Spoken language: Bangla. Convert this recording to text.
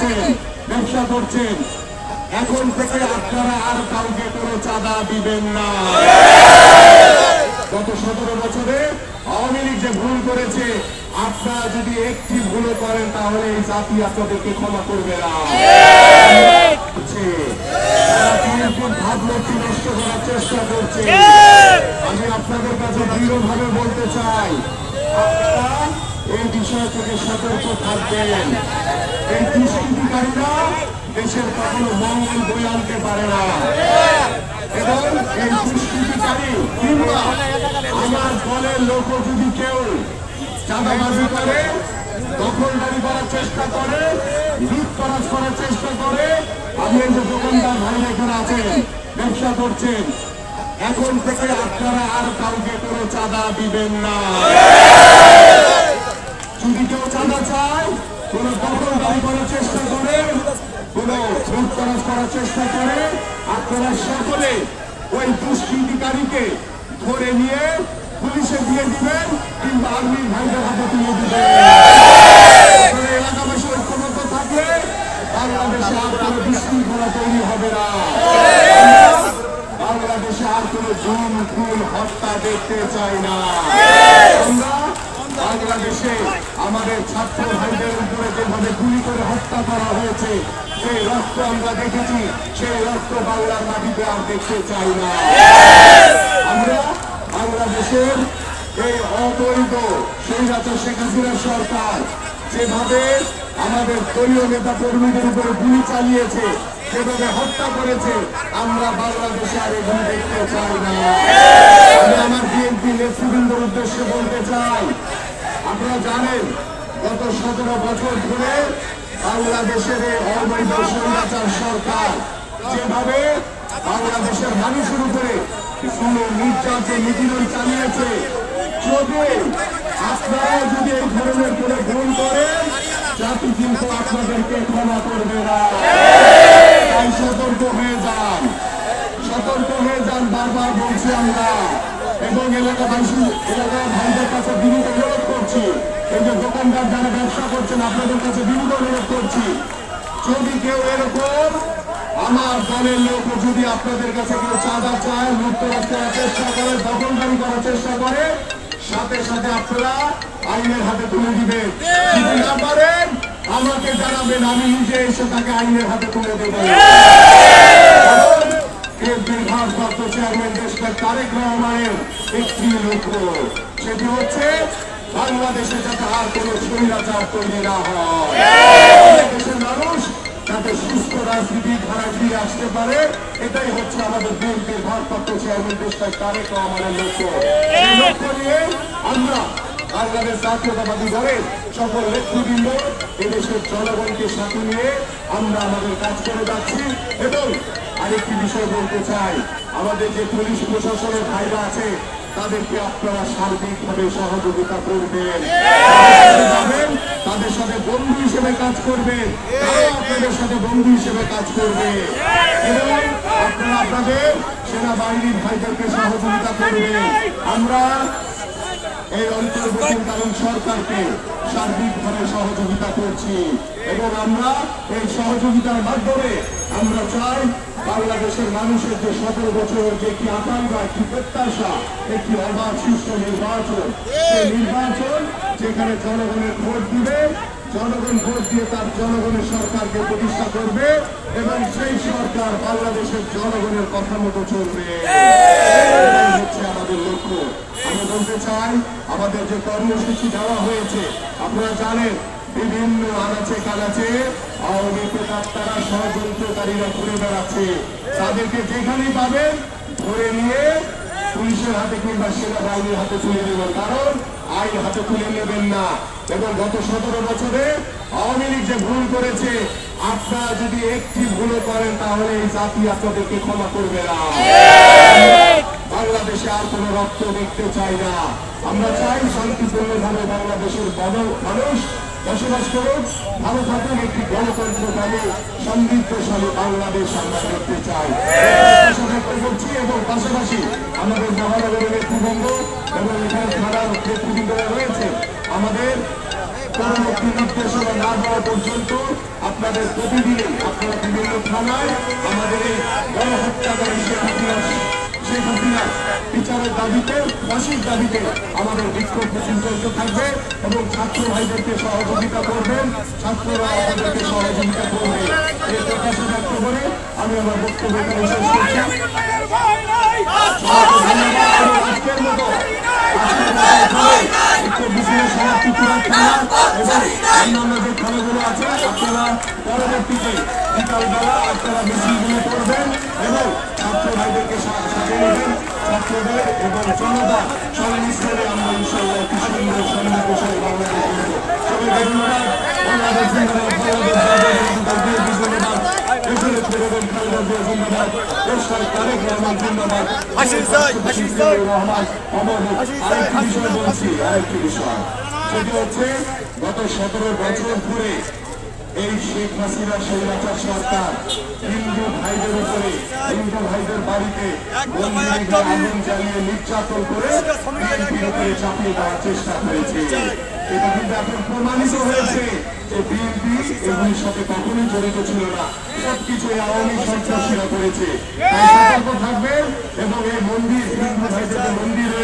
আছেন, ব্যবসা করছেন, এখন থেকে আপনারা আর কাউকে কোনো চাঁদা দিবেন না। গত 17 বছরে আওয়ামী লীগ যে ভুল করেছে, আপনারা যদি একটি ভুল করেন তাহলে এই জাতি আপনাদেরকে ক্ষমা করবে না। ভাবমূর্তি নষ্ট করার চেষ্টা করছে। আমি আপনাদের কাছে দৃঢ়ভাবে বলতে চাই, আপনারা এই বিষয় থেকে সতর্ক থাকবেন। এই দুষ্কৃতিকারীরা দেশের কখনো মঙ্গল বয়ে আনতে পারে না, এবং এই দুষ্কৃতিকারী কিংবা আমার দলের লোক যদি কেউ চাঁদাবাজি করে, দখলদারি করার চেষ্টা করে, লুটতরাজ করার চেষ্টা করে, আমি এই যে দোকানদার ভাইরা এখানে আছেন, ব্যবসা করছেন, এখন থেকে আপনারা আর কাউকে কোনো চাঁদা দিবেন না। যদি কেউ চাঁদা চায়, কোন দখলদারি করার চেষ্টা করে, কোন লুটতরাজ করার চেষ্টা করে, আপনারা সকলে ওই দুষ্কৃতিকারীকে ধরে নিয়ে পুলিশে দিয়ে দিবেন কিংবা আর্মির ভাইদের হাতে তুলে দিবেন। এলাকাবাসী ঐক্যবদ্ধ থাকলে বাংলাদেশে আর কোনো বিশৃঙ্খলা তৈরি হবে না। বাংলাদেশে আর কোনো জুন খুন হত্যা দেখতে চাই না। আমরা বাংলাদেশে আমাদের ছাত্র ভাইদের উপরে যেভাবে গুলি করে হত্যা করা হয়েছে, সেই রক্ত আমরা দেখেছি, সেই রক্ত বাংলার মাটিতে আর দেখতে চাই না। আমরা বাংলাদেশের এই অবৈধ স্বৈরাচার শেখ হাসিনা সরকার যেভাবে আমাদের দলীয় নেতা কর্মীদের উপরে গুলি চালিয়েছে, যেভাবে হত্যা করেছে, আমরা বাংলাদেশে আর এগুলি দেখতে চাই না। আমি আমার বিএনপি নেতৃবৃন্দের উদ্দেশ্যে বলতে চাই, আপনারা জানেন গত 17 বছর ধরে বাংলাদেশের এই অবৈধ স্বৈরাচার সরকার যেভাবে বাংলাদেশের মানুষের উপরে নির্যাতন নিপীড়ন চালিয়েছে, আপনারা যদি এই ধরনের করে ভুল করেন, জাতি কিন্তু আপনাদেরকে ক্ষমা করবে না। তাই সতর্ক হয়ে যান, সতর্ক হয়ে যান, বারবার বলছি আমরা। এবং এলাকার ভাইদের কাছে বিনীত অনুরোধ করছি, এই যে দোকানদার যারা ব্যবসা করছেন, আপনাদের কাছে বিনীত অনুরোধ করছি, যদি কেউ এরকম আমার দলের লোক যদি আপনাদের কাছে কেউ চাঁদা চায়, লুটতরাজ করার চেষ্টা করে, দখলদারি করার চেষ্টা করে, সাথে সাথে আপনারা আইনের হাতে তুলে দিবেন। যদি না পারেন আমাকে জানাবেন, আমি নিজে এসে তাকে আইনের হাতে তুলে দেব। বিএনপির ভারপ্রাপ্ত চেয়ারম্যান দেশটার তারেক রহমানের একটি লক্ষ্য, সেটি হচ্ছে বাংলাদেশে যাতে আর কোন স্বৈরাচার তৈরি না হয়, দেশের মানুষ যাতে সুস্থ রাজনীতির ধারায় ফিরে আসতে পারে, এটাই হচ্ছে আমাদের বিএনপির ভারপ্রাপ্ত চেয়ারম্যান দেশটার তারেক রহমানের লক্ষ্য। এই লক্ষ্য নিয়ে আমরা বাংলাদেশ জাতীয়তাবাদী দলের সকল নেতৃবৃন্দ এদেশের জনগণকে সাথে নিয়ে আমরা আমাদের কাজ করে যাচ্ছি। এবং আরেকটি বিষয় বলতে চাই, আমাদের যে পুলিশ প্রশাসনের ভাইরা আছে, তাদেরকে আপনারা সার্বিকভাবে সহযোগিতা করবেন, তাদের সাথে বন্ধু হিসেবে কাজ করবেন, তারাও আপনাদের সাথে বন্ধু হিসেবে কাজ করবে, এবং আপনারা আপনাদের সেনাবাহিনীর ভাইদেরকে সহযোগিতা করবেন। আমরা এই অন্তর্বর্তীকালীন সরকারকে সার্বিকভাবে সহযোগিতা করছি, এবং আমরা এই সহযোগিতার মাধ্যমে আমরা চাই বাংলাদেশের মানুষের যে 17 বছরের যে একটি আকাঙ্ক্ষা, একটি প্রত্যাশা, একটি অবাধ সুষ্ঠু নির্বাচন, সেই নির্বাচন যেখানে জনগণের ভোট দিবে, জনগণ ভোট দিয়ে তার জনগণের সরকারকে প্রতিষ্ঠা করবে, এবং সেই সরকার বাংলাদেশের জনগণের কথা মতো চলবে, এটাই হচ্ছে আমাদের লক্ষ্য। আমি বলতে চাই, আমাদের যে কর্মসূচি দেওয়া হয়েছে, আপনারা জানেন বিভিন্ন আনাচে কানাচে আওয়ামী প্রেতাত্মারা, ষড়যন্ত্রকারীরা ঘুরে বেড়াচ্ছে, তাদেরকে যেখানেই পাবেন ধরে নিয়ে পুলিশের হাতে কিংবা সেনাবাহিনীর হাতে তুলে দেবেন, কারণ আইন হাতে তুলে নেবেন না। এবং গত 17 বছরে আওয়ামী লীগ যে ভুল করেছে, আপনারা যদি একটি ভুল করেন তাহলে এই জাতি আপনাদেরকে ক্ষমা করবে না। বাংলাদেশে আর কোনো রক্ত দেখতে চাই না। আমরা চাই শান্তিপূর্ণভাবে বাংলাদেশের মানুষ বসবাস করুক, ভালো থাকুক, একটি গণতন্ত্রকামী সমৃদ্ধশালী বাংলাদেশ আমরা দেখতে চাই করছি। এবং পাশাপাশি আমাদের মহানগরের নেতৃবৃন্দ এবং এখানে থানার নেতৃবৃন্দরা রয়েছে, আমাদের পরবর্তী নির্দেশনা না দেওয়া পর্যন্ত আপনার আপনাদের প্রতিদিনই আপনারা বিভিন্ন থানায় আমাদের এই গণহত্যাকারী শেখ হাসিনা বিচারের দাবিতে ফাঁসির দাবিতে আমাদের বিক্ষোভ মিছিল চলতে থাকবে এবং ছাত্র ভাইদেরকে সহযোগিতা করবেন, ছাত্ররা আপনাদেরকে সহযোগিতা করবে। এই প্রত্যাশা ব্যক্ত করে আমি আমার বক্তব্য এখানে শেষ করছি। আজকের মতো মিছিলের সমাপ্তি চূড়ান্ত খেলা এবং অন্যান্য যে খেলাগুলো আছে আপনারা পরবর্তীতে বিকালবেলা আপনারা মিছিলগুলো করবেন এবং ছাত্র ভাইদেরকে সাথে নেবেন। ছাত্রদের এবং জনতা সংমিশ্রণে আমরা ইনশাআল্লাহ একটি সুন্দর সম্মিলিত বাংলাদেশ সবাইকে ধন্যবাদ। বাংলাদেশ জিন্দাবাদ, বাংলাদেশ জিন্দাবাদ, দেশের বেগম খালেদা জিয়া জিন্দাবাদ, দেশের তারেক রহমান জিন্দাবাদ, রহমান অমর। আরেকটি বিষয় বলছি, আরেকটি বিষয় সেটি হচ্ছে গত 17 বছর ধরে এই শেখ হাসিনা স্বৈরাচার সরকার হিন্দু ভাইদের উপরে, হিন্দু ভাইদের বাড়িতে আগুন জ্বালিয়ে নির্যাতন করে বিএনপির উপরে চাপিয়ে দেওয়ার চেষ্টা করেছে। এটা কিন্তু এখন প্রমাণিত হয়েছে যে বিএনপি এগুলির সাথে কখনোই জড়িত ছিল না, সবকিছু আওয়ামী সন্ত্রাসীরা করেছে। তাই সতর্ক থাকবেন এবং এই মন্দির, হিন্দু ভাইদের মন্দিরে